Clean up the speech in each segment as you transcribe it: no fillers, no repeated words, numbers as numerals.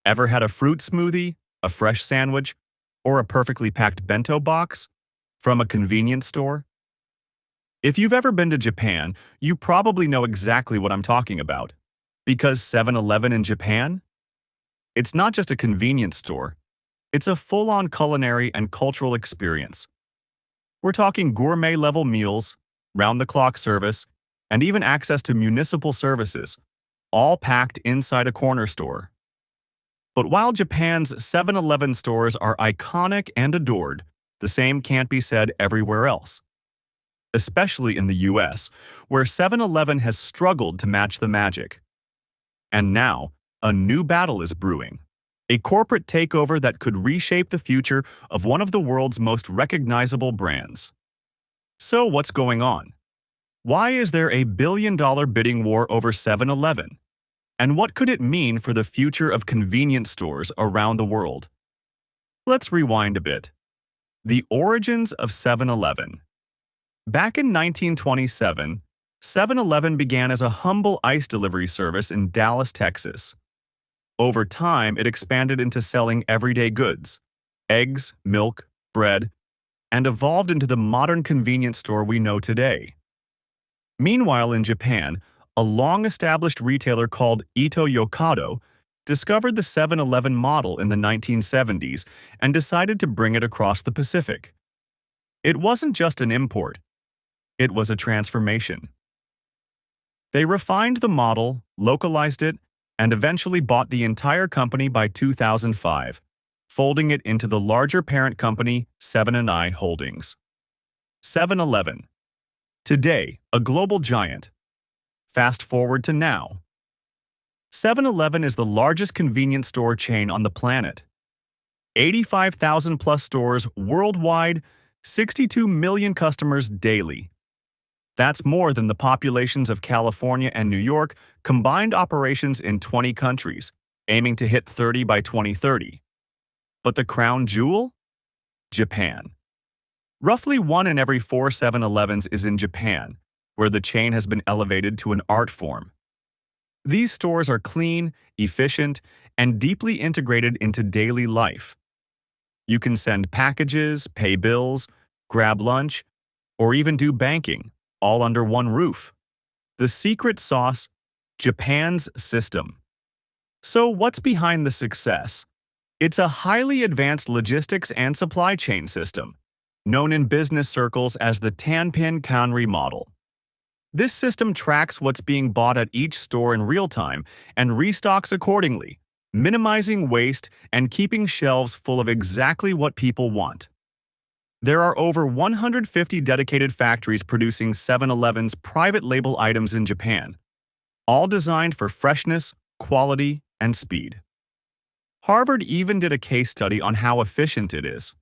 Ever had a fruit smoothie, a fresh sandwich, or a perfectly packed bento box from a convenience store? If you've ever been to Japan, you probably know exactly what I'm talking about. Because 7-Eleven in Japan? It's not just a convenience store. It's a full-on culinary and cultural experience. We're talking gourmet-level meals, round-the-clock service, and even access to municipal services, all packed inside a corner store. But while Japan's 7-Eleven stores are iconic and adored, the same can't be said everywhere else. Especially in the US, where 7-Eleven has struggled to match the magic. And now, a new battle is brewing. A corporate takeover that could reshape the future of one of the world's most recognizable brands. So what's going on? Why is there a billion-dollar bidding war over 7-Eleven? And what could it mean for the future of convenience stores around the world? Let's rewind a bit. The origins of 7-Eleven. Back in 1927, 7-Eleven began as a humble ice delivery service in Dallas, Texas. Over time, it expanded into selling everyday goods, eggs, milk, bread, and evolved into the modern convenience store we know today. Meanwhile, in Japan, a long-established retailer called Ito Yokado discovered the 7-Eleven model in the 1970s and decided to bring it across the Pacific. It wasn't just an import. It was a transformation. They refined the model, localized it, and eventually bought the entire company by 2005, folding it into the larger parent company, 7&i Holdings. 7-Eleven. Today, a global giant. Fast forward to now. 7-Eleven is the largest convenience store chain on the planet. 85,000 plus stores worldwide, 62 million customers daily. That's more than the populations of California and New York combined operations in 20 countries, aiming to hit 30 by 2030. But the crown jewel? Japan. Roughly 1 in every 4 7-Elevens is in Japan, where the chain has been elevated to an art form. These stores are clean, efficient, and deeply integrated into daily life. You can send packages, pay bills, grab lunch, or even do banking, all under one roof. The secret sauce: Japan's system. So what's behind the success? It's a highly advanced logistics and supply chain system, known in business circles as the Tanpin Kanri model. This system tracks what's being bought at each store in real time and restocks accordingly, minimizing waste and keeping shelves full of exactly what people want. There are over 150 dedicated factories producing 7-Eleven's private label items in Japan, all designed for freshness, quality, and speed. Harvard even did a case study on how efficient it is.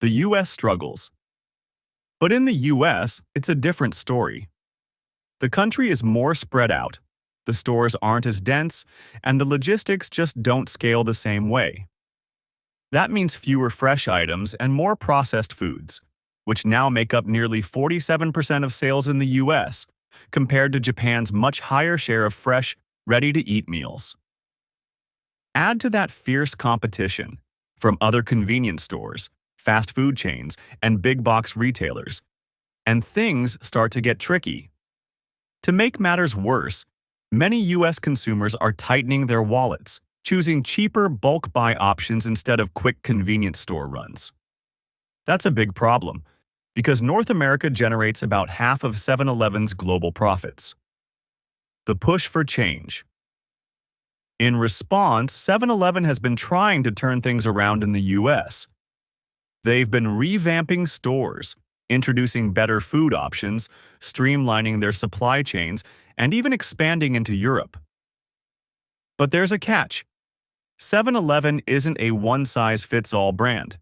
The US struggles. But in the US, it's a different story. The country is more spread out, the stores aren't as dense, and the logistics just don't scale the same way. That means fewer fresh items and more processed foods, which now make up nearly 47% of sales in the US, compared to Japan's much higher share of fresh, ready-to-eat meals. Add to that fierce competition from other convenience stores, fast food chains, and big-box retailers, and things start to get tricky. To make matters worse, many US consumers are tightening their wallets, choosing cheaper bulk buy options instead of quick convenience store runs. That's a big problem, because North America generates about half of 7-Eleven's global profits. The push for change. In response, 7-Eleven has been trying to turn things around in the US. They've been revamping stores, introducing better food options, streamlining their supply chains, and even expanding into Europe. But there's a catch. 7-Eleven isn't a one-size-fits-all brand.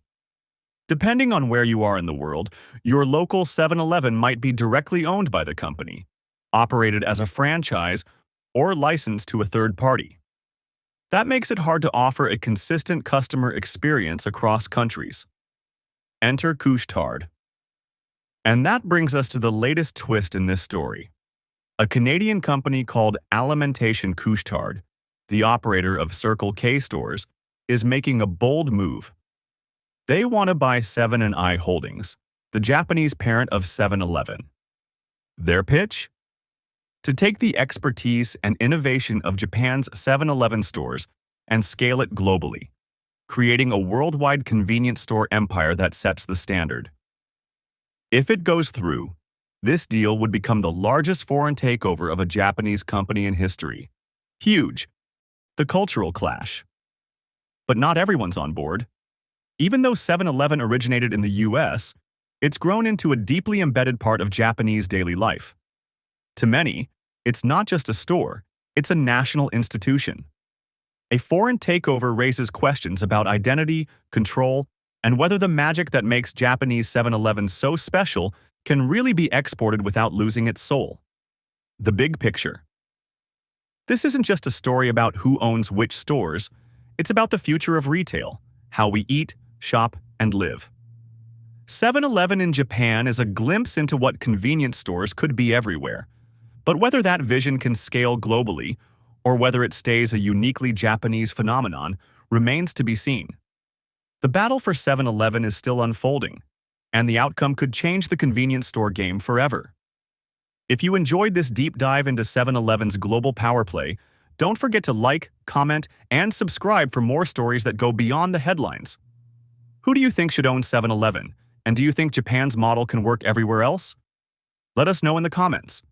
Depending on where you are in the world, your local 7-Eleven might be directly owned by the company, operated as a franchise, or licensed to a third party. That makes it hard to offer a consistent customer experience across countries. Enter Couche-Tard. And that brings us to the latest twist in this story. A Canadian company called Alimentation Couche-Tard the operator of Circle K stores, is making a bold move. They want to buy 7 & I Holdings, the Japanese parent of 7-Eleven. Their pitch? To take the expertise and innovation of Japan's 7-Eleven stores and scale it globally, creating a worldwide convenience store empire that sets the standard. If it goes through, this deal would become the largest foreign takeover of a Japanese company in history. Huge. The cultural clash. But not everyone's on board. Even though 7-Eleven originated in the US, it's grown into a deeply embedded part of Japanese daily life. To many, it's not just a store, it's a national institution. A foreign takeover raises questions about identity, control, and whether the magic that makes Japanese 7-Eleven so special can really be exported without losing its soul. The big picture. This isn't just a story about who owns which stores, it's about the future of retail, how we eat, shop, and live. 7-Eleven in Japan is a glimpse into what convenience stores could be everywhere, but whether that vision can scale globally or whether it stays a uniquely Japanese phenomenon remains to be seen. The battle for 7-Eleven is still unfolding, and the outcome could change the convenience store game forever. If you enjoyed this deep dive into 7-Eleven's global power play, don't forget to like, comment, and subscribe for more stories that go beyond the headlines. Who do you think should own 7-Eleven, and do you think Japan's model can work everywhere else? Let us know in the comments.